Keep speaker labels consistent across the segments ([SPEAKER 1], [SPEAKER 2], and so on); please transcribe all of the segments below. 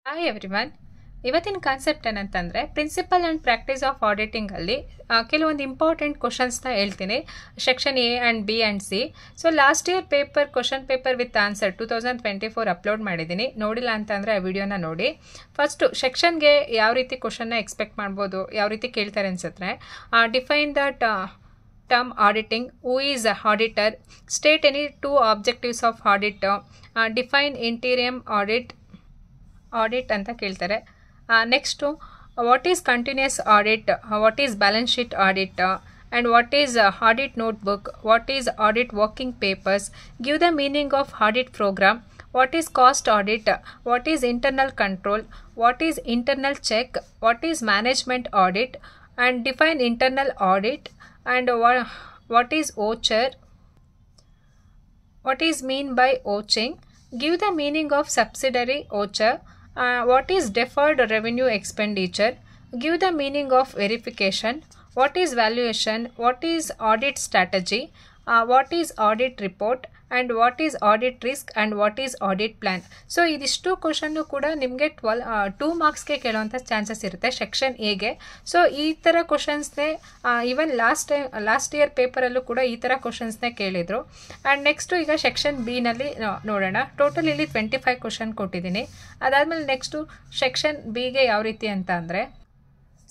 [SPEAKER 1] Hi everyone. ಇವತ್ತಿನ concept ಏನಂತಂದರೆ principal and practice of ಆಡಿಟಿಂಗಲ್ಲಿ ಕೆಲವೊಂದು ಇಂಪಾರ್ಟೆಂಟ್ ಕ್ವಶನ್ಸ್ನ ಹೇಳ್ತೀನಿ. Section A and B and C. So last year question paper with answer 2024 upload ಮಾಡಿದ್ದೀನಿ. ನೋಡಿಲ್ಲ ಅಂತಂದರೆ ಆ ವಿಡಿಯೋನ ನೋಡಿ. ಫಸ್ಟು ಸೆಕ್ಷನ್ಗೆ ಯಾವ ರೀತಿ ಕ್ವಶನ್ನ ಎಕ್ಸ್ಪೆಕ್ಟ್ ಮಾಡ್ಬೋದು, ಯಾವ ರೀತಿ ಕೇಳ್ತಾರೆ ಅನ್ಸುತ್ತೆ. Define the term auditing, who is a auditor, state any two objectives of audit, define interim audit ಅಂತ ಕೇಳ್ತಾರೆ. Next what is continuous audit, what is balance sheet audit, and what is audit notebook, what is audit working papers, give the meaning of audit program, what is cost audit, what is internal control, what is internal check, what is management audit, and define internal audit, and what is voucher, what is mean by vouching, give the meaning of subsidiary voucher, what is deferred revenue expenditure, give the meaning of verification, what is valuation, what is audit strategy, what is audit report, and what is audit risk, and what is audit plan. So ಇದಿಷ್ಟು question ಕೂಡ ನಿಮಗೆ 2 ಮಾರ್ಕ್ಸ್ಗೆ ಕೇಳುವಂಥ chances ಇರುತ್ತೆ section ಎಗೆ. So ಈ ಥರ ಕ್ವಶನ್ಸ್ನೇ even last year ಪೇಪರಲ್ಲೂ ಕೂಡ ಈ ಥರ ಕ್ವಶನ್ಸ್ನೇ ಕೇಳಿದರು. ಆ್ಯಂಡ್ ನೆಕ್ಸ್ಟು ಈಗ ಸೆಕ್ಷನ್ ಬಿನಲ್ಲಿ ನೋಡೋಣ. ಟೋಟಲ್ ಇಲ್ಲಿ 25 ಕ್ವಶನ್ ಕೊಟ್ಟಿದ್ದೀನಿ. ಅದಾದಮೇಲೆ ನೆಕ್ಸ್ಟು ಸೆಕ್ಷನ್ ಬಿಗೆ ಯಾವ ರೀತಿ ಅಂತ ಅಂದರೆ,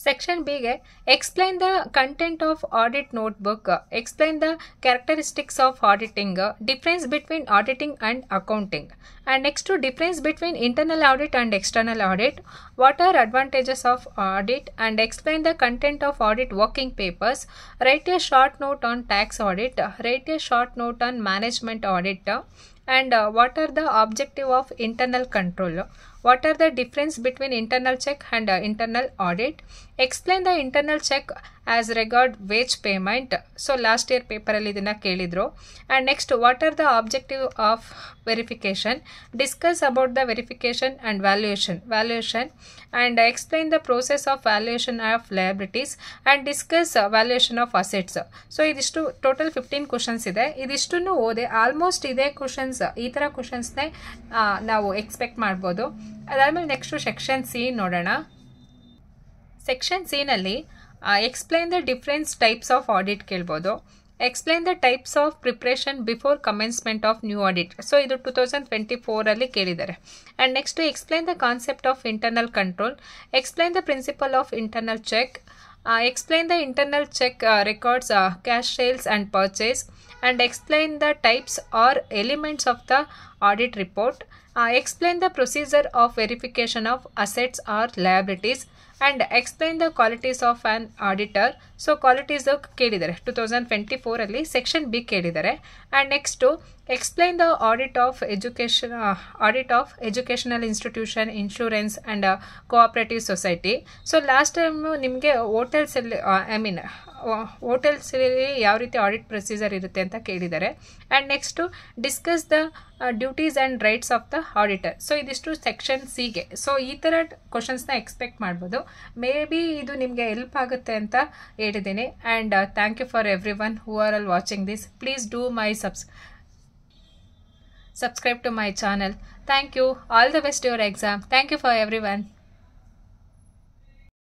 [SPEAKER 1] ಸೆಕ್ಷನ್ ಬಿಗೆ explain the content of audit notebook, explain the characteristics of auditing, difference between auditing and accounting, and next difference between internal audit and external audit, what are advantages of audit, and explain the content of audit working papers, write a short note on tax audit, write a short note on management audit, and what are the objective of internal control, what are the difference between internal check and internal audit, explain the internal check as regard wage payment. So last year paper alli idina kelidru. And next, what are the objective of verification, discuss about the verification and valuation, and explain the process of valuation of liabilities, and discuss valuation of assets. So idistu total 15 questions ಇದೆ. ಇದಿಷ್ಟನ್ನು ಓದೆ almost ಇದೇ questions, ಈ ಥರ ಕ್ವಶನ್ಸ್ನೇ ನಾವು expect ಮಾಡ್ಬೋದು. ಅದಾದಮೇಲೆ next section C ನೋಡೋಣ. Section ಸಿನಲ್ಲಿ explain the difference types of audit ಕೇಳ್ಬೋದು. Explain the types of preparation before commencement of new audit. So ಇದು 2024 ಕೇಳಿದ್ದಾರೆ. And next explain the concept of internal control, explain the principle of internal check, explain the internal check records, cash sales and purchase, and explain the types or elements of the audit report, explain the procedure of verification of assets or liabilities, and explain the qualities of an auditor. So qualities ಕೇಳಿದ್ದಾರೆ 2024 section B ಕೇಳಿದ್ದಾರೆ. And next explain the audit of educational institution, insurance and cooperative society. So last time ನಿಮಗೆ ಹೋಟೆಲ್ಸಲ್ಲಿ ಯಾವ ರೀತಿ audit procedure ಇರುತ್ತೆ ಅಂತ ಕೇಳಿದ್ದಾರೆ. And next discuss the duties and rights of the auditor. So ಇದಿಷ್ಟು section ಸಿಗೆ. So ಈ ಥರ ಕ್ವಶನ್ಸ್ನ ಎಕ್ಸ್ಪೆಕ್ಟ್ ಮಾಡ್ಬೋದು. ಮೇ ಬಿ ಇದು ನಿಮಗೆ ಹೆಲ್ಪ್ ಆಗುತ್ತೆ ಅಂತ ಹೇಳಿದ್ದೀನಿ. And thank you for every one who are all watching this. Please do my subscribe to my channel. Thank you. All the best to your exam. Thank you for everyone.